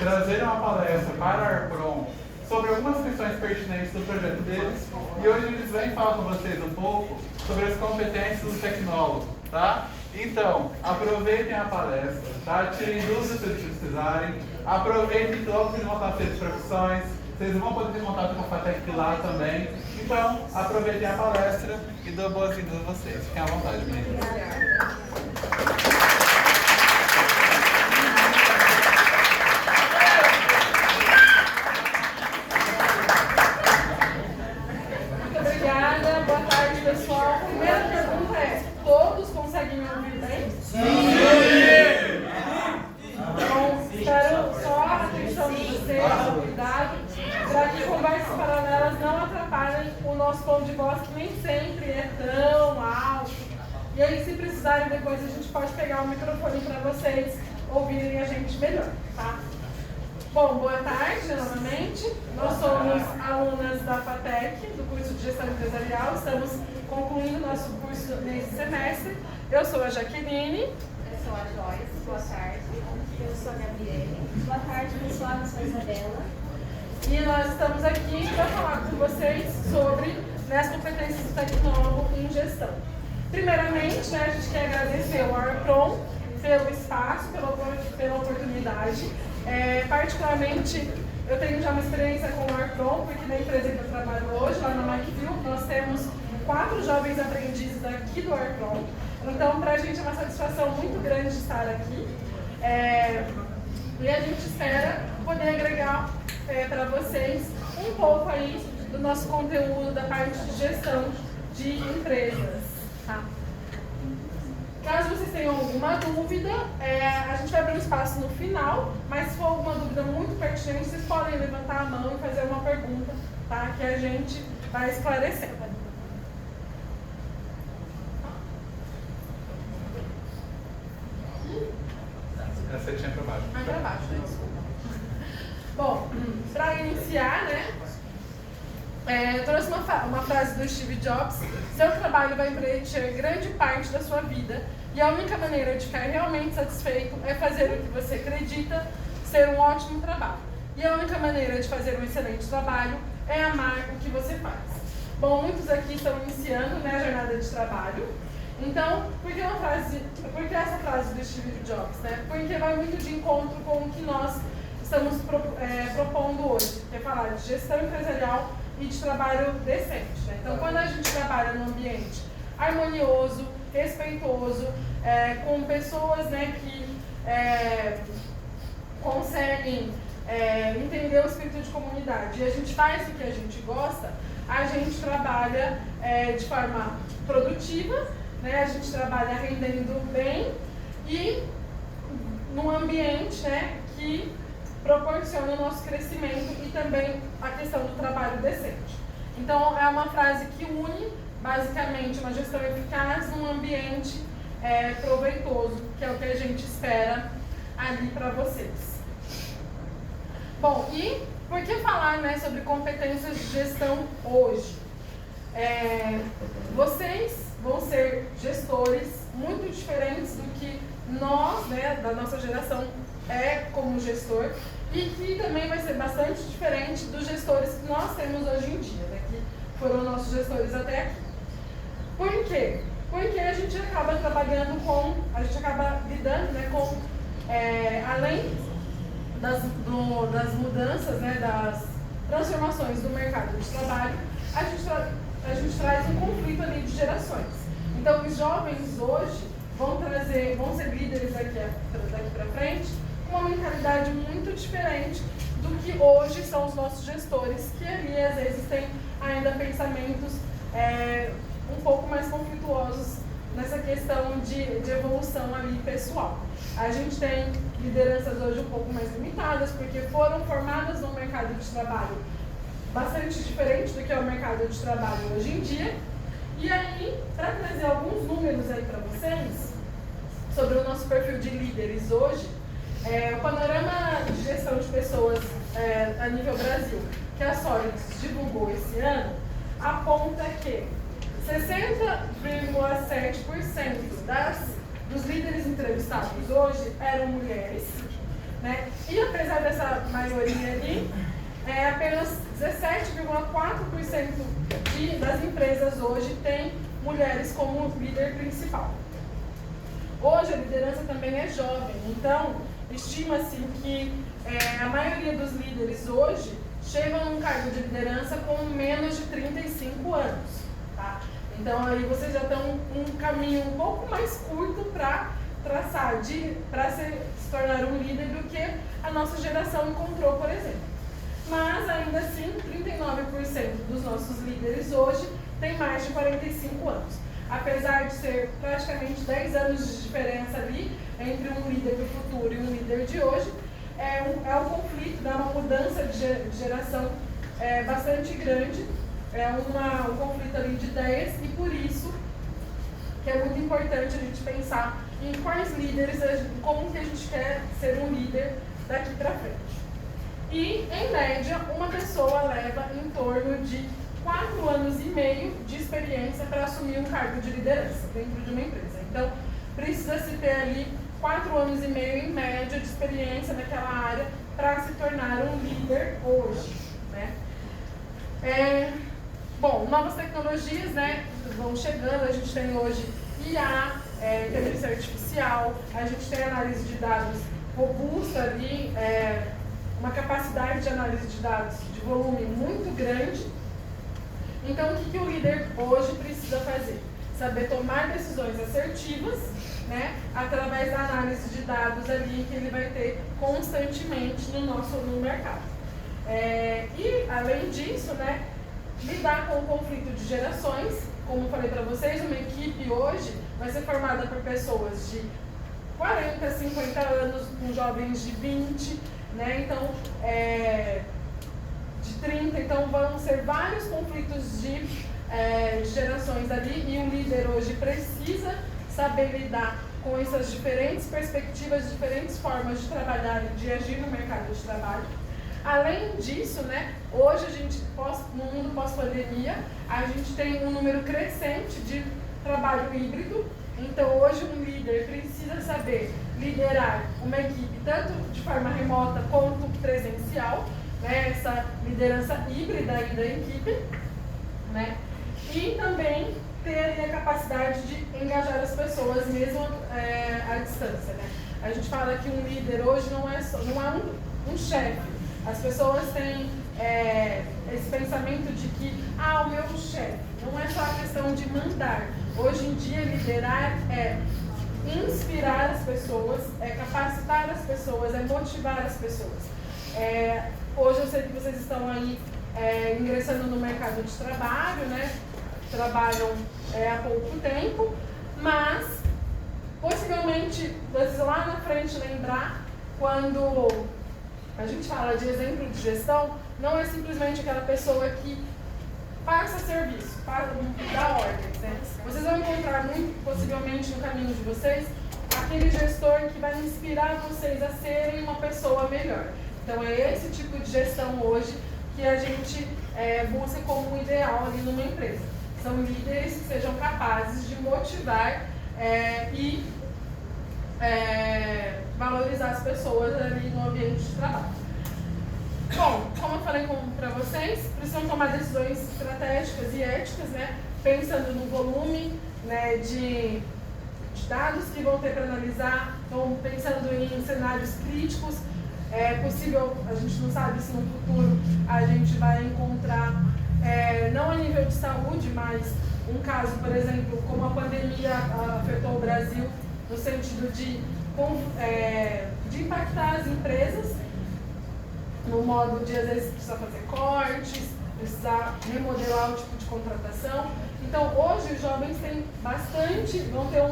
trazerem uma palestra para a Arpron sobre algumas questões pertinentes do projeto deles, e hoje eles vêm falar com vocês um pouco sobre as competências do tecnólogo, tá? Então, aproveitem a palestra, tá? Tirem dúvidas se vocês precisarem, aproveitem que logo vocês vão estar tendo profissões, vocês vão poder ter contato com a FATEC lá também. Então, aproveitem a palestra e dou boas-vindas a vocês. Fiquem à vontade, meninas. Muito obrigada. Boa tarde, pessoal. Primeira pergunta é: todos conseguem me ouvir bem? Sim! Então, espero só a atenção de vocês, o cuidado, para que conversas paralelas não atrapalhem o nosso tom de voz, que nem sempre é tão alto. E aí, se precisarem, depois a gente pode pegar o microfone para vocês ouvirem a gente melhor, tá? Bom, boa tarde novamente. Nós somos alunas da FATEC, do curso de Gestão Empresarial. Estamos concluindo nosso curso nesse semestre. Eu sou a Jaqueline. Eu sou a Joyce. Boa tarde. Eu sou a Gabriele. Boa tarde, pessoal. Eu sou a Isabela. E nós estamos aqui para falar com vocês sobre as competências do tecnólogo em gestão. Primeiramente, a gente quer agradecer ao Arpron pelo espaço, pela oportunidade. Particularmente, eu tenho já uma experiência com o Arpron, porque na empresa que eu trabalho hoje, lá na McView, nós temos 4 jovens aprendizes aqui do Arpron. Então, para a gente é uma satisfação muito grande estar aqui. E a gente espera poder agregar para vocês um pouco aí do nosso conteúdo da parte de gestão de empresas. Tá? Caso vocês tenham alguma dúvida, a gente vai abrir um espaço no final, mas se for alguma dúvida muito pertinente, vocês podem levantar a mão e fazer uma pergunta, tá? Que a gente vai esclarecer. A setinha para baixo. Para baixo, né? Desculpa. Bom, para iniciar, né? Eu trouxe uma frase do Steve Jobs: seu trabalho vai preencher grande parte da sua vida e a única maneira de ficar realmente satisfeito é fazer o que você acredita ser um ótimo trabalho. E a única maneira de fazer um excelente trabalho é amar o que você faz. Bom, muitos aqui estão iniciando, né, a jornada de trabalho. Então, por que essa frase do Steve Jobs? Né? Porque vai muito de encontro com o que nós estamos propondo hoje, que é falar de gestão empresarial e de trabalho decente. Né? Então, quando a gente trabalha num ambiente harmonioso, respeitoso, com pessoas, né, que conseguem entender o espírito de comunidade, e a gente faz o que a gente gosta, a gente trabalha de forma produtiva, né? A gente trabalha rendendo bem e num ambiente, né, que proporciona o nosso crescimento e também a questão do trabalho decente. Então, é uma frase que une, basicamente, uma gestão eficaz num ambiente proveitoso, que é o que a gente espera ali para vocês. Bom, e por que falar, né, sobre competências de gestão hoje? Vocês vão ser gestores muito diferentes do que nós, né, da nossa geração, como gestor, e que também vai ser bastante diferente dos gestores que nós temos hoje em dia, né, que foram nossos gestores até aqui. Por quê? Porque a gente acaba lidando, né, com, além das mudanças, né, das transformações do mercado de trabalho, a gente traz um conflito ali de gerações. Então, os jovens hoje vão ser líderes daqui para frente com uma mentalidade muito diferente do que hoje são os nossos gestores, que ali às vezes têm ainda pensamentos um pouco mais conflituosos nessa questão de evolução ali pessoal. A gente tem lideranças hoje um pouco mais limitadas, porque foram formadas num mercado de trabalho bastante diferente do que é o mercado de trabalho hoje em dia. E aí, para trazer alguns números aí para vocês, sobre o nosso perfil de líderes hoje, o panorama de gestão de pessoas a nível Brasil, que a Solids divulgou esse ano, aponta que 60,7% dos líderes entrevistados hoje eram mulheres, né? E apesar maioria ali, apenas 17,4% das empresas hoje tem mulheres como líder principal. Hoje a liderança também é jovem, então estima-se que a maioria dos líderes hoje chegam num cargo de liderança com menos de 35 anos. Tá? Então aí vocês já estão um caminho um pouco mais curto para traçar, para se tornar um líder do que a nossa geração encontrou, por exemplo. Mas ainda assim, 39% dos nossos líderes hoje têm mais de 45 anos. Apesar de ser praticamente 10 anos de diferença ali entre um líder do futuro e um líder de hoje, é um conflito, dá uma mudança de geração bastante grande, um conflito ali de ideias, e por isso que é muito importante a gente pensar em quais líderes, como que a gente quer ser um líder daqui para frente. E, em média, uma pessoa leva em torno de 4 anos e meio de experiência para assumir um cargo de liderança dentro de uma empresa. Então, precisa-se ter ali 4 anos e meio em média de experiência naquela área para se tornar um líder hoje, né? Bom, novas tecnologias, né, vão chegando. A gente tem hoje IA, inteligência artificial, a gente tem análise de dados robusta ali, uma capacidade de análise de dados de volume muito grande. Então, o que o líder hoje precisa fazer? Saber tomar decisões assertivas, né, através da análise de dados ali que ele vai ter constantemente no mercado. E, além disso, né, lidar com o conflito de gerações. Como eu falei para vocês, uma equipe hoje vai ser formada por pessoas de 40, 50 anos, com jovens de 20, né, então, de 30, então vão ser vários conflitos de gerações ali, e o líder hoje precisa saber lidar com essas diferentes perspectivas, diferentes formas de trabalhar e de agir no mercado de trabalho. Além disso, né, hoje a gente, no mundo pós-pandemia, a gente tem um número crescente de trabalho híbrido. Então hoje um líder precisa saber liderar uma equipe tanto de forma remota quanto presencial, né, essa liderança híbrida aí da equipe, né, e também ter a capacidade de engajar as pessoas mesmo à distância, né. A gente fala que um líder hoje não é um chefe. As pessoas têm esse pensamento de que, o meu chefe, não é só a questão de mandar. Hoje em dia, liderar é inspirar as pessoas, é capacitar as pessoas, é motivar as pessoas. Hoje eu sei que vocês estão aí ingressando no mercado de trabalho, né? Trabalham há pouco tempo, mas possivelmente vocês lá na frente lembrar quando a gente fala de exemplo de gestão, não é simplesmente aquela pessoa que passa serviço, dá ordens, né? Vocês vão encontrar muito, possivelmente, no caminho de vocês, aquele gestor que vai inspirar vocês a serem uma pessoa melhor. Então, é esse tipo de gestão hoje que a gente busca como um ideal ali numa empresa. São líderes que sejam capazes de motivar e valorizar as pessoas ali no ambiente de trabalho. Bom, como eu falei para vocês, precisam tomar decisões estratégicas e éticas, né, pensando no volume, né, de dados que vão ter para analisar, então pensando em cenários críticos. É possível, a gente não sabe se no futuro a gente vai encontrar, não a nível de saúde, mas um caso, por exemplo, como a pandemia afetou o Brasil, no sentido de impactar as empresas, no modo de, às vezes, precisar fazer cortes, precisar remodelar o tipo de contratação. Então, hoje, os jovens têm vão ter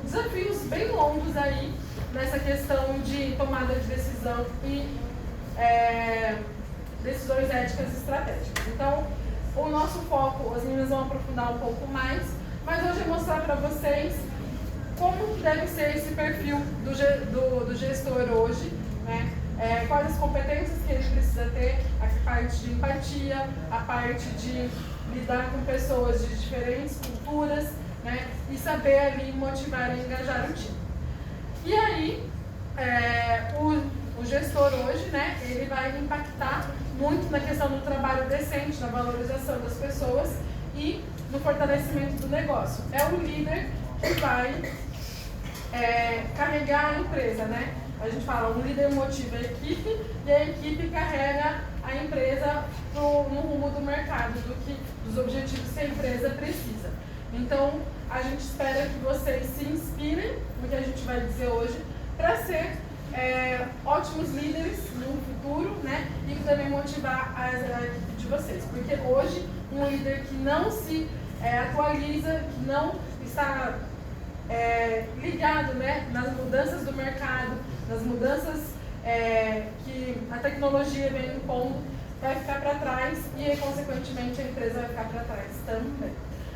desafios bem longos aí nessa questão de tomada de decisão e decisões éticas e estratégicas. Então, o nosso foco, as meninas vão aprofundar um pouco mais, mas hoje é mostrar para vocês como que deve ser esse perfil do gestor hoje, né? Quais as competências que ele precisa ter, a parte de empatia, a parte de lidar com pessoas de diferentes culturas, né? E saber ali motivar e engajar o time. E aí, o gestor hoje, né, ele vai impactar muito na questão do trabalho decente, na valorização das pessoas e no fortalecimento do negócio. É o líder que vai carregar a empresa, né? A gente fala, o líder motiva a equipe e a equipe carrega a empresa no rumo do mercado, dos objetivos que a empresa precisa. Então, a gente espera que vocês se inspirem no que a gente vai dizer hoje para ser ótimos líderes no futuro, né? E também motivar a equipe de vocês. Porque hoje, um líder que não se atualiza, que não está ligado, né, nas mudanças do mercado, nas mudanças que a tecnologia vem impondo, vai ficar para trás e, consequentemente, a empresa vai ficar para trás também.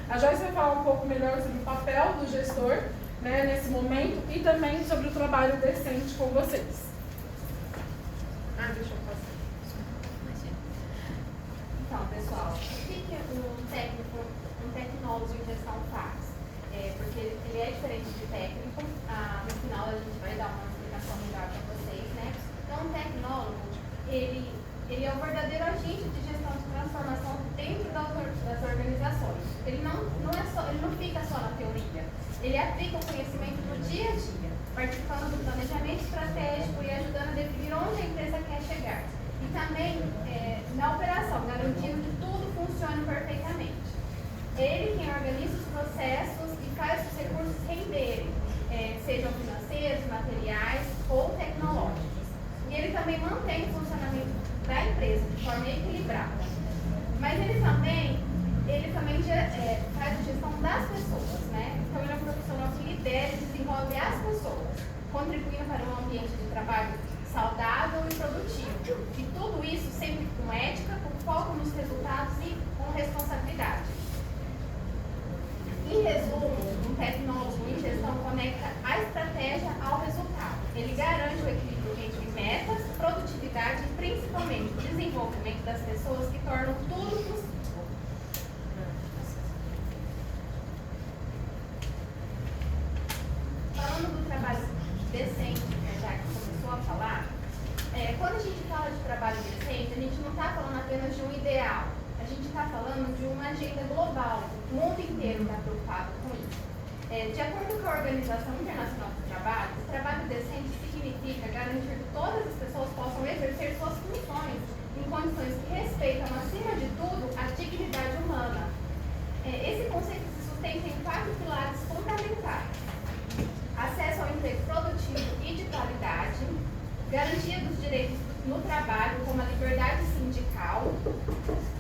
A Joyce vai falar um pouco melhor sobre o papel do gestor, né, nesse momento e também sobre o trabalho decente com vocês. Deixa eu passar. Então, pessoal, o que um tecnólogo em gestão faz? Porque ele é diferente de técnico. No final a gente vai dar uma explicação melhor para vocês, né? Então, um tecnólogo, ele é o verdadeiro agente de gestão de transformação dentro das organizações. Ele não fica só na teoria. Ele aplica o conhecimento no dia a dia, participando do planejamento estratégico e ajudando a definir onde a empresa quer chegar. E também na operação, garantindo que tudo funcione perfeitamente. Ele quem organiza os processos e faz os recursos renderem, sejam financeiros, materiais ou tecnológicos. E ele também mantém o funcionamento da empresa de forma equilibrada. Mas ele também faz a gestão das pessoas, né? Então ele é um profissional que lidera e desenvolve as pessoas, contribuindo para um ambiente de trabalho saudável e produtivo. E tudo isso sempre com ética, com foco nos resultados e com responsabilidade. Em resumo, um tecnólogo em gestão conecta a estratégia ao resultado. Ele garante o equilíbrio entre metas, produtividade e principalmente o desenvolvimento das pessoas que tornam tudo possível. Falando do trabalho decente, já que começou a falar, quando a gente fala de trabalho decente, a gente não está falando apenas de um ideal. A gente está falando de uma agenda global. O mundo inteiro está preocupado com isso. De acordo com a Organização Internacional do Trabalho, o trabalho decente significa garantir que todas as pessoas possam exercer suas funções em condições que respeitam, acima de tudo, a dignidade humana. Esse conceito se sustenta em 4 pilares fundamentais: acesso ao emprego produtivo e de qualidade, garantia dos direitos no trabalho, como a liberdade sindical,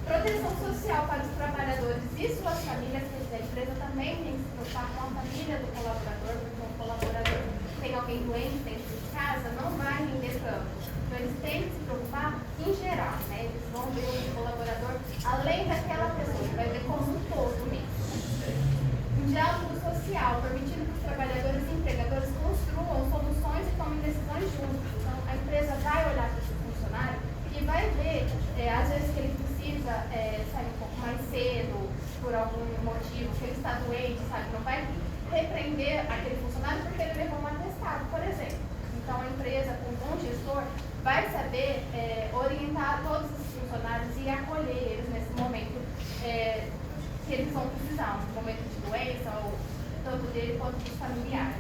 proteção social para os trabalhadores e suas famílias, quer dizer, a empresa também tem que se preocupar com a família do colaborador, porque um colaborador tem alguém doente dentro de casa, não vai render tanto. Então eles têm que se preocupar em geral, né? Eles vão ver o colaborador além daquela pessoa, vai ver como um todo mesmo. Um diálogo social, permitindo que os trabalhadores e empregadores construam soluções e tomem decisões juntos. Então a empresa vai olhar para esse funcionário e vai ver, às vezes, que ele precisa sair um pouco mais cedo, por algum motivo, que ele está doente, sabe? Não vai repreender aquele funcionário porque ele levou um atestado, por exemplo. Então a empresa, com um bom gestor, vai saber orientar todos os funcionários e acolher eles nesse momento que eles vão precisar, um momento de doença, ou tanto dele quanto dos familiares.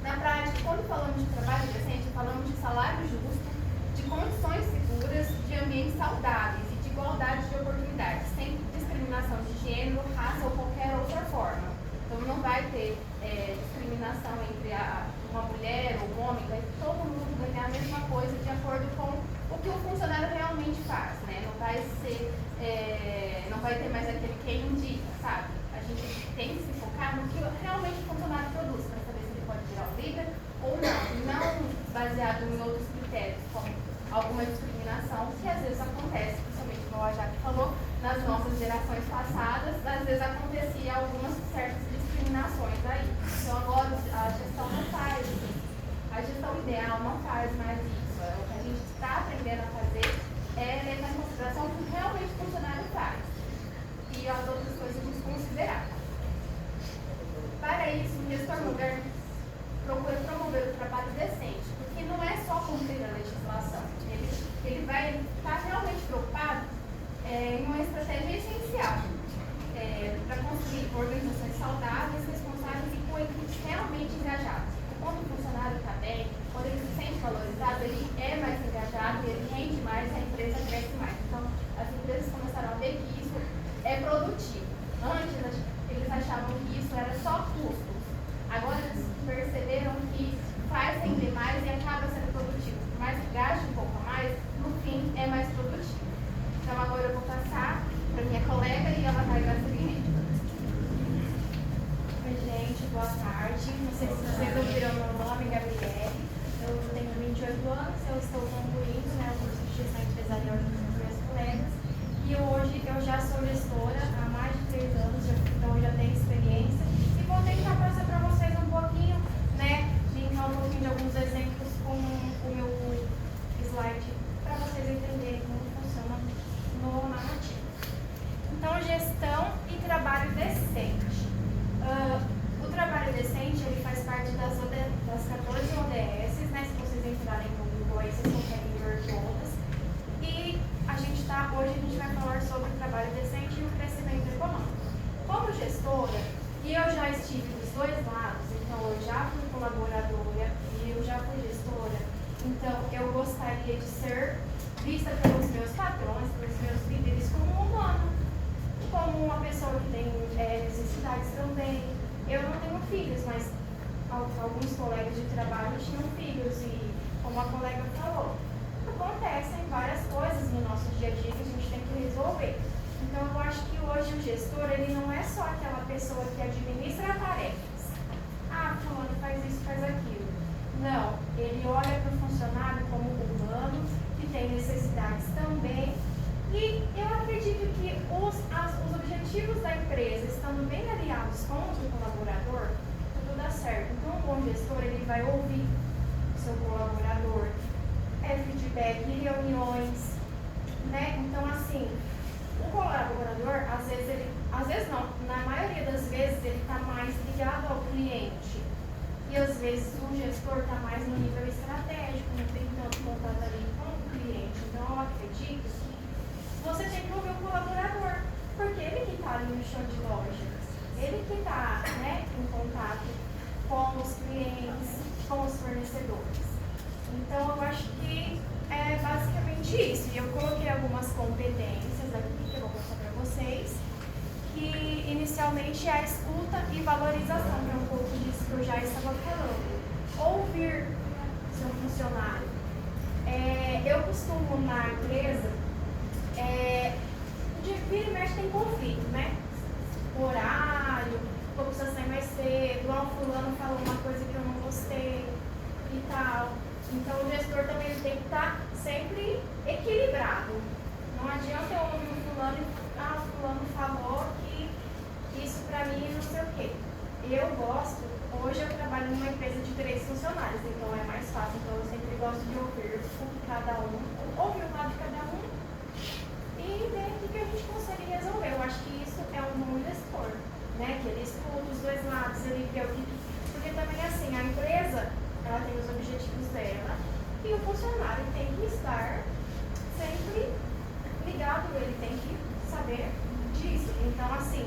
Na prática, quando falamos de trabalho decente, falamos de salário justo, de condições seguras, de ambientes saudáveis e de igualdade de oportunidades, sem discriminação de gênero, raça ou qualquer outra forma. Então não vai ter discriminação entre uma mulher ou um homem, vai todo mundo ganhar a mesma coisa de acordo com o que o funcionário realmente faz, né? Não vai ser, não vai ter mais aquele que indica, sabe? A gente tem que se focar no que realmente o funcionário produz, para saber se ele pode virar o líder ou não baseado em outros critérios, como alguma discriminação, que às vezes acontece, principalmente como a Jaque falou, nas nossas gerações passadas, às vezes acontecia algumas certas discriminações aí. Então agora a gestão não faz isso. A gestão ideal não faz mais isso. O que a gente está aprendendo a fazer é levar em consideração o que realmente o funcionário faz e as outras coisas desconsiderar. Para isso, o gestor moderno procura promover o trabalho decente, porque não é só cumprir Ele olha para o funcionário como humano, que tem necessidades também. E eu acredito que os objetivos da empresa estando bem alinhados com os do colaborador, tudo dá certo. Então, um bom gestor, ele vai ouvir o seu colaborador, feedback, reuniões, né? Então, assim, o colaborador, às vezes não, na maioria das vezes, ele está mais ligado ao cliente. E às vezes o gestor está mais no nível estratégico, não tem tanto contato ali com o cliente. Então, eu acredito que você tem que ouvir o colaborador, porque ele que está ali no chão de loja, ele que está, né, em contato com os clientes, com os fornecedores. Então, eu acho que é basicamente isso. E eu coloquei algumas competências aqui que eu vou mostrar para vocês, que inicialmente é a escuta e valorização, que é um pouco disso que eu já estava falando. Ouvir seu funcionário. Eu costumo, na empresa, de vira e mexe tem conflito, né? Horário, ou precisa sair mais cedo, igual o fulano falou uma coisa que eu não gostei e tal. Então o gestor também tem que estar sempre equilibrado. Não adianta eu ouvir o fulano e o fulano falou que isso pra mim não sei o quê. Eu gosto, hoje eu trabalho numa empresa de 3 funcionários, então é mais fácil, então eu sempre gosto de ouvir o que cada um, ouvir o lado de cada um e ver o que a gente consegue resolver. Eu acho que isso é um bom gestor, né? Que ele escuta os dois lados, ele vê o que. Porque também assim, a empresa, ela tem os objetivos dela e o funcionário tem que estar sempre ligado, ele tem que saber disso. Então, assim,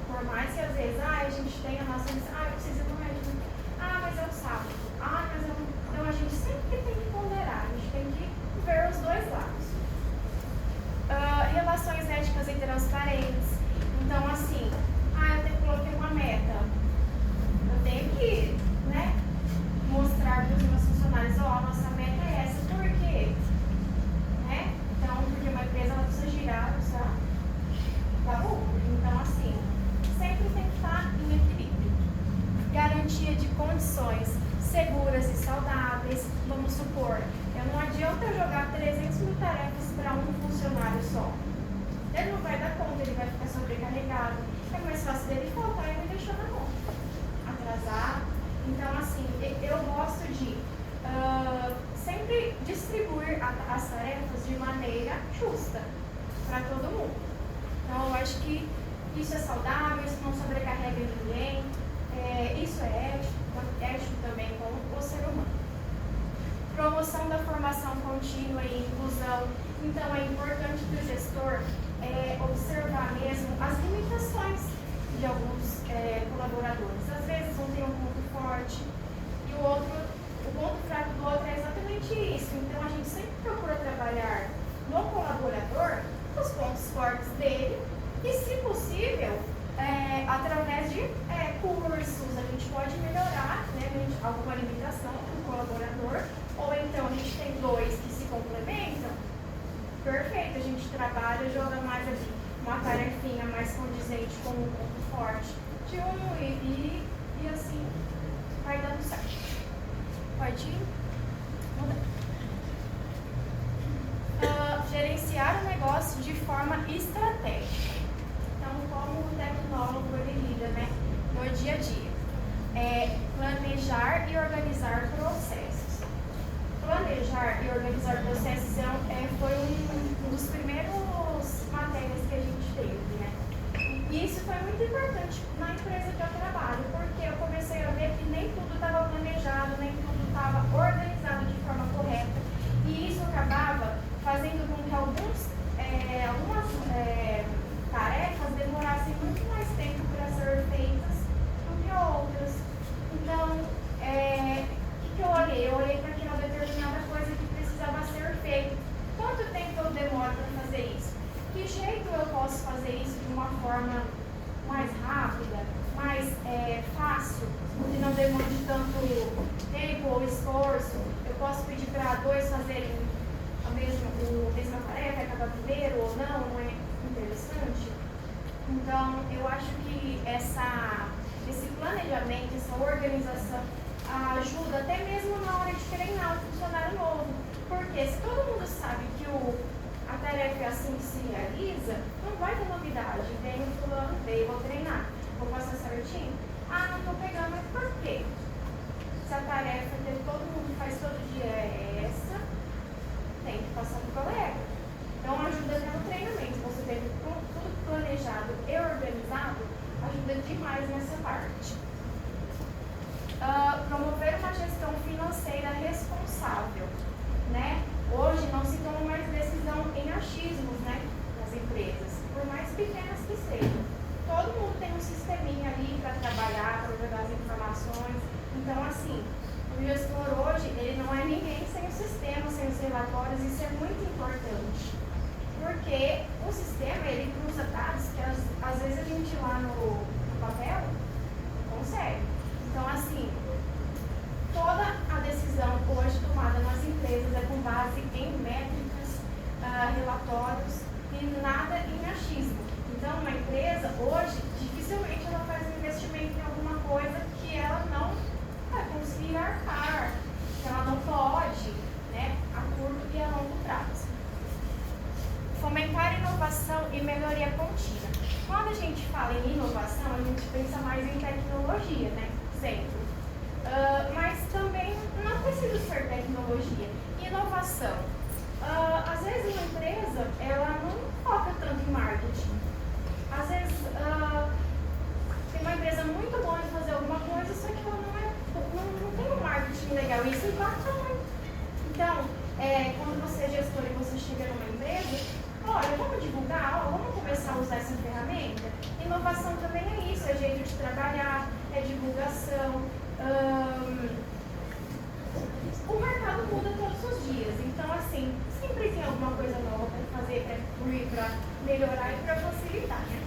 por mais que às vezes, a gente tenha a nossa missão, eu preciso ir no médico, mas é o sábado, mas eu não. Então, a gente sempre tem que ponderar, a gente tem que ver os dois lados. Relações éticas e transparentes. Então, assim, eu coloquei uma meta. Eu tenho que, né, mostrar para os meus funcionários, a nossa meta é essa, por quê? Né? Então, porque uma empresa ela precisa girar, precisa dar lucro. Então, assim, sempre tem que estar em equilíbrio. Garantia de condições seguras e saudáveis. Vamos supor, não adianta eu jogar 300 mil tarefas para um funcionário só. Ele não vai dar conta, ele vai ficar sobrecarregado. É mais fácil dele faltar e me deixar na mão. Atrasar. Então, assim, eu gosto de sempre distribuir as tarefas de maneira justa para todo mundo. Então, eu acho que isso é saudável, isso não sobrecarrega ninguém. Isso é ético também com o ser humano. Promoção da formação contínua e inclusão. Então, é importante que o gestor observar mesmo as limitações de alguns colaboradores. Às vezes, um tem um ponto forte e o ponto fraco do outro é exatamente isso. Então, a gente sempre procura trabalhar no colaborador os pontos fortes dele e, se possível, através de cursos, a gente pode melhorar, né, alguma limitação do colaborador, ou então a gente tem 2 que se complementam, perfeito, a gente trabalha, joga mais ali uma tarefinha mais condizente com um ponto forte de um e assim vai dando certo. Pode mudar. Gerenciar o negócio de forma estratégica. Então, como o tecnólogo ele lida, né, no dia a dia. Planejar e organizar processos. Planejar e organizar processos foi um dos primeiros matérias que a gente teve, né? E isso foi muito importante na empresa que eu trabalho, porque eu comecei a ver que nem tudo estava planejado, nem tudo estava organizado de forma correta. E isso acabava fazendo com que algumas tarefas demorassem muito mais tempo para ser feitas do que outras. Então, o que eu olhei? Eu olhei para aquela determinada coisa que precisava ser feita. Quanto tempo eu demoro para fazer isso? Que jeito eu posso fazer isso de uma forma mais rápida, mais fácil, que não demande tanto tempo ou esforço? Eu posso pedir para 2 fazerem a mesma tarefa, acabar primeiro ou não? Não é interessante? Então, eu acho que esse planejamento, essa organização ajuda até mesmo na hora de treinar. hoje, dificilmente ela faz um investimento em alguma coisa que ela não vai conseguir arcar, que ela não pode, né, a curto e a longo prazo. Fomentar inovação e melhoria contínua. Quando a gente fala em inovação, a gente pensa mais em tecnologia, né? Sempre. Mas também não precisa ser tecnologia. Inovação. Às vezes uma empresa, ela não foca tanto em marketing. Às vezes tem uma empresa muito boa em fazer alguma coisa, só que ela não tem um marketing legal. E isso impacta muito. Então, quando você é gestor e você chega numa empresa, olha, vamos divulgar, vamos começar a usar essa ferramenta. Inovação também é isso, é jeito de trabalhar, é divulgação. O mercado muda todos os dias, então assim, sempre tem alguma coisa nova para fazer, para incluir, para melhorar e para facilitar, né?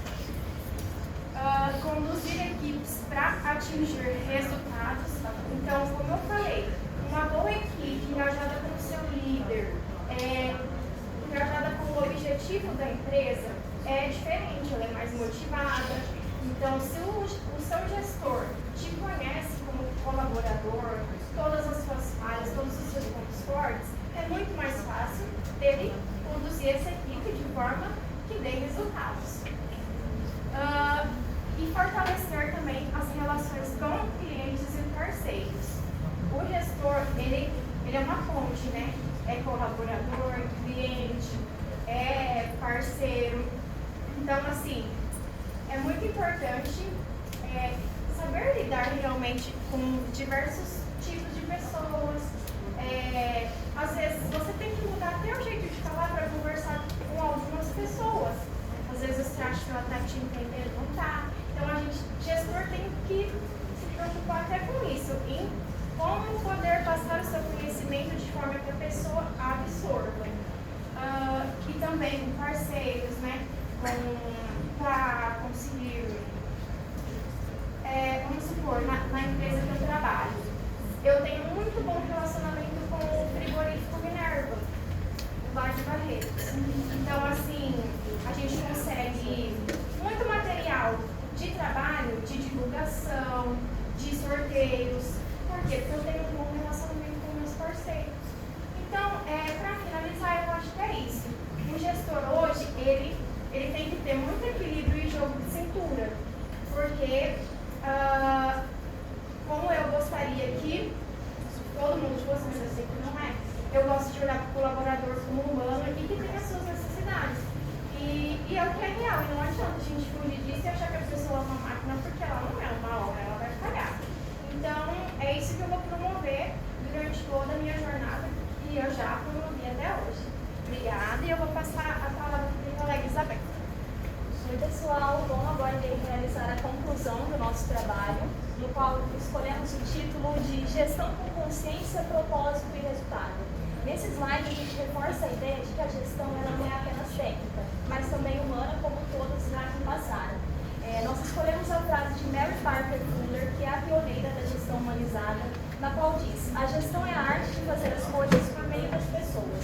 Conduzir equipes para atingir resultados. Então, como eu falei, uma boa equipe engajada com o seu líder, engajada com o objetivo da empresa, é diferente, ela é mais motivada. Então, se o seu gestor te conhece como colaborador, todas as suas falhas, todos os seus pontos fortes, é muito mais fácil dele conduzir essa equipe de forma que dê resultados. E fortalecer também as relações com clientes e parceiros. O gestor, ele é uma ponte, né? É colaborador, cliente, é parceiro. Então, assim, é muito importante saber lidar realmente com diversos tipos de pessoas. Às vezes, você tem que mudar até o jeito de falar para conversar com algumas pessoas. Às vezes, você acha que ela está te entendendo, não está. Então, a gente, gestor, tem que se preocupar até com isso, em como poder passar o seu conhecimento de forma que a pessoa absorva. E também com parceiros, né? Para conseguir, vamos supor, na empresa que eu trabalho, eu tenho muito bom relacionamento com o frigorífico Minerva, o Bar de Barretos. Então, assim, a gente consegue muito material de trabalho, de divulgação, de sorteios. Por quê? Porque eu tenho um bom relacionamento com meus parceiros. Então, para finalizar, eu acho que é isso. O gestor hoje, ele tem que ter muito equilíbrio e jogo de cintura. Porque, como eu gostaria que todo mundo fosse, mas eu sei que não é, eu gosto de olhar para o colaborador como humano e que tem as suas necessidades. E é o que é real, e não adianta a gente fugir disso e achar que a pessoa é uma máquina, porque ela não é uma obra, ela vai falhar. Então, é isso que eu vou promover durante toda a minha jornada, que eu já promovi até hoje. Obrigada, e eu vou passar a palavra para a colega Isabel. Oi, pessoal, vamos agora realizar a conclusão do nosso trabalho, no qual escolhemos o título de Gestão com Consciência, Propósito e Resultado. Nesse slide, a gente reforça a ideia de que a gestão ela não é apenas técnica, mas também humana, como todos já aqui passaram. Nós escolhemos a frase de Mary Parker Fuller, que é a pioneira da gestão humanizada, na qual diz: a gestão é a arte de fazer as coisas por meio das pessoas.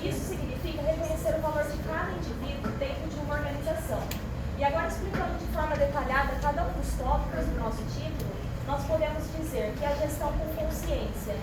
Isso significa reconhecer o valor de cada indivíduo dentro de uma organização. E agora, explicando de forma detalhada cada um dos tópicos do nosso título, nós podemos dizer que a gestão com consciência.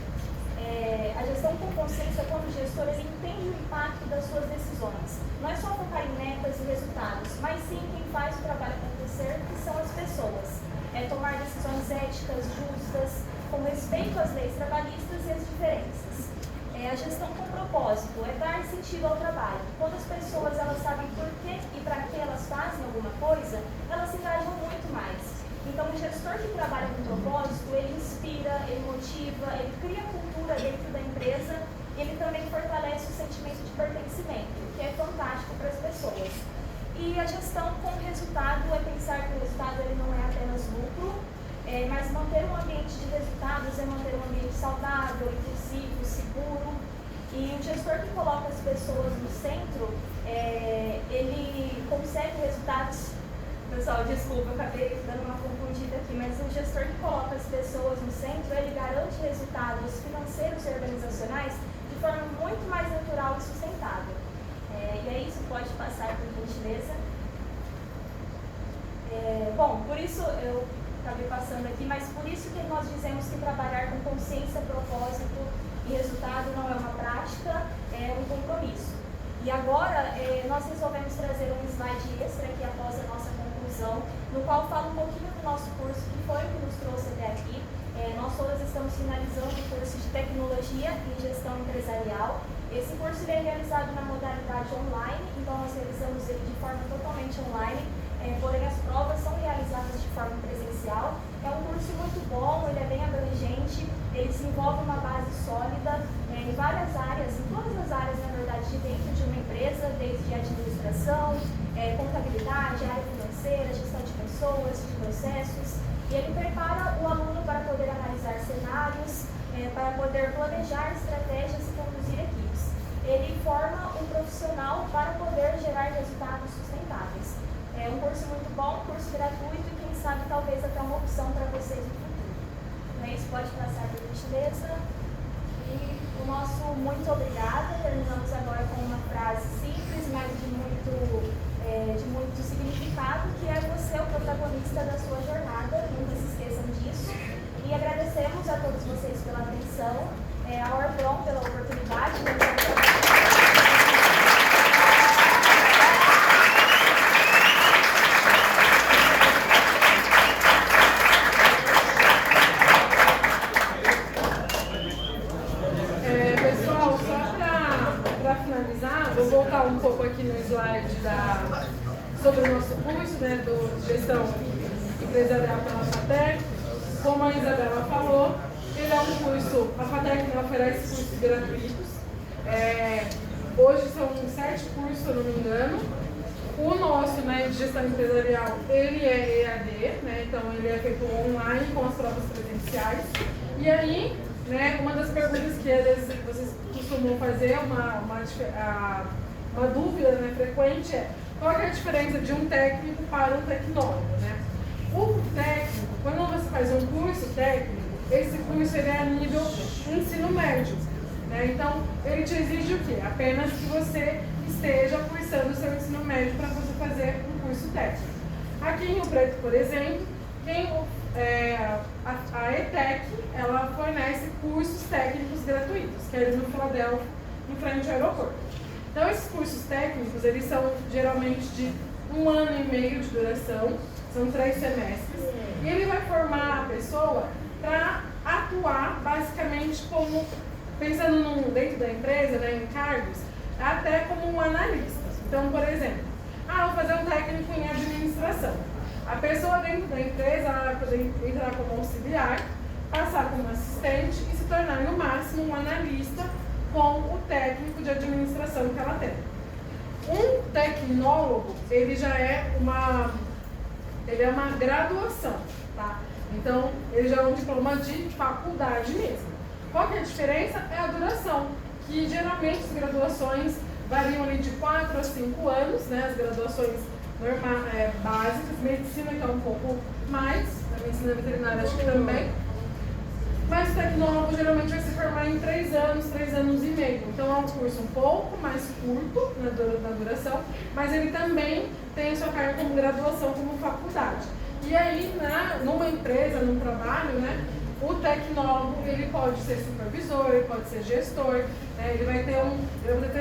A gestão com consciência, quando o gestor ele entende o impacto das suas decisões. Não é só focar em metas e resultados, mas sim quem faz o trabalho acontecer, que são as pessoas. Tomar decisões éticas, justas, com respeito às leis trabalhistas e às diferenças. A gestão com propósito é dar sentido ao trabalho. Quando as pessoas elas sabem por que e para que elas fazem alguma coisa, elas se engajam muito mais. Então, o gestor que trabalha com propósito, ele inspira, ele motiva, ele cria cultura dentro da empresa e ele também fortalece o sentimento de pertencimento, que é fantástico para as pessoas. E a gestão com resultado é pensar que o resultado ele não é apenas lucro, mas manter um ambiente de resultados é manter um ambiente saudável, inclusivo, seguro. E o gestor que coloca as pessoas no centro, ele consegue resultados. Pessoal, desculpa, eu acabei dando uma confundida aqui, mas o gestor que coloca as pessoas no centro, ele garante resultados financeiros e organizacionais de forma muito mais natural e sustentável. E é isso, pode passar por gentileza. E agora, nós resolvemos trazer um slide extra aqui após a nossa conclusão, no qual fala um pouquinho do nosso curso, que foi o que nos trouxe até aqui. Nós todas estamos finalizando o curso de Tecnologia e Gestão Empresarial. Esse curso ele é realizado na modalidade online, então nós realizamos ele de forma totalmente online, porém as provas são realizadas de forma presencial. É um curso muito bom, ele é bem abrangente, ele desenvolve uma base sólida em várias áreas, em todas as áreas, na verdade, de dentro de uma empresa, desde administração, contabilidade, área financeira, gestão de pessoas, de processos. E ele prepara o aluno para poder analisar cenários, para poder planejar estratégias e conduzir equipes. Ele forma um profissional para poder gerar resultados sustentáveis. É um curso muito bom, um curso gratuito e quem sabe talvez até uma opção para vocês no futuro. Não é isso? Pode passar por gentileza. E o nosso muito obrigada. Terminamos agora com uma frase simples, mas de muito significado, que é você o protagonista da sua jornada. Nunca se esqueçam disso. E agradecemos a todos vocês pela atenção, ao Orpron pela oportunidade. Pessoal, só para finalizar, vou voltar um pouco aqui no slide sobre o nosso curso, né, do Gestão Empresarial pela FATEC. Como a Isabela falou, ele é um curso, a FATEC oferece cursos gratuitos. Hoje são 7 cursos, se eu não me engano. O nosso, né, de gestão empresarial, ele é EAD, né, então ele é feito online com as provas presenciais. E aí, né, uma das perguntas que às vezes vocês costumam fazer, uma dúvida, né, frequente é: qual é a diferença de um técnico para um tecnólogo, né? O técnico, quando você faz um curso técnico, esse curso ele é nível ensino médio, né? Então, ele te exige o quê? Apenas que você esteja cursando o seu ensino médio para você fazer um curso técnico. Aqui em Rio Preto, por exemplo, a ETEC, ela fornece cursos técnicos gratuitos, que é ali no Filadélfia, em frente ao aeroporto. Então, esses cursos técnicos, eles são geralmente de 1 ano e meio de duração, são 3 semestres, e ele vai formar a pessoa para atuar basicamente como, pensando dentro da empresa, né, em cargos, até como um analista. Então, por exemplo, vou fazer um técnico em administração. A pessoa dentro da empresa ela vai poder entrar como auxiliar, passar como assistente e se tornar no máximo um analista com o técnico de administração que ela tem. Um tecnólogo, ele já é uma graduação, tá? Então, ele já é um diploma de faculdade mesmo. Qual que é a diferença? É a duração, que geralmente as graduações variam ali de 4 a 5 anos, né? As graduações básicas, medicina que é um pouco mais, a medicina veterinária acho que também. Mas o tecnólogo geralmente vai se formar em 3 anos, 3 anos e meio. Então é um curso um pouco mais curto na duração, mas ele também tem a sua carga como graduação, como faculdade. E aí, numa empresa, num trabalho, né, o tecnólogo ele pode ser supervisor, ele pode ser gestor, né, ele vai ter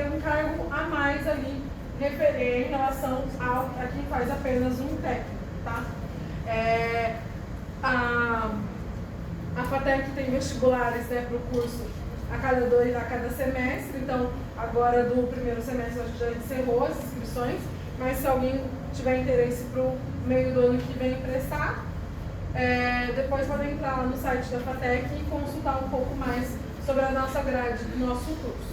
um cargo a mais ali em relação a quem faz apenas um técnico, tá? A FATEC tem vestibulares, né, para o curso a cada semestre, então agora do primeiro semestre a gente já encerrou as inscrições, mas se alguém tiver interesse para o meio do ano que vem prestar, depois podem entrar lá no site da FATEC e consultar um pouco mais sobre a nossa grade do nosso curso.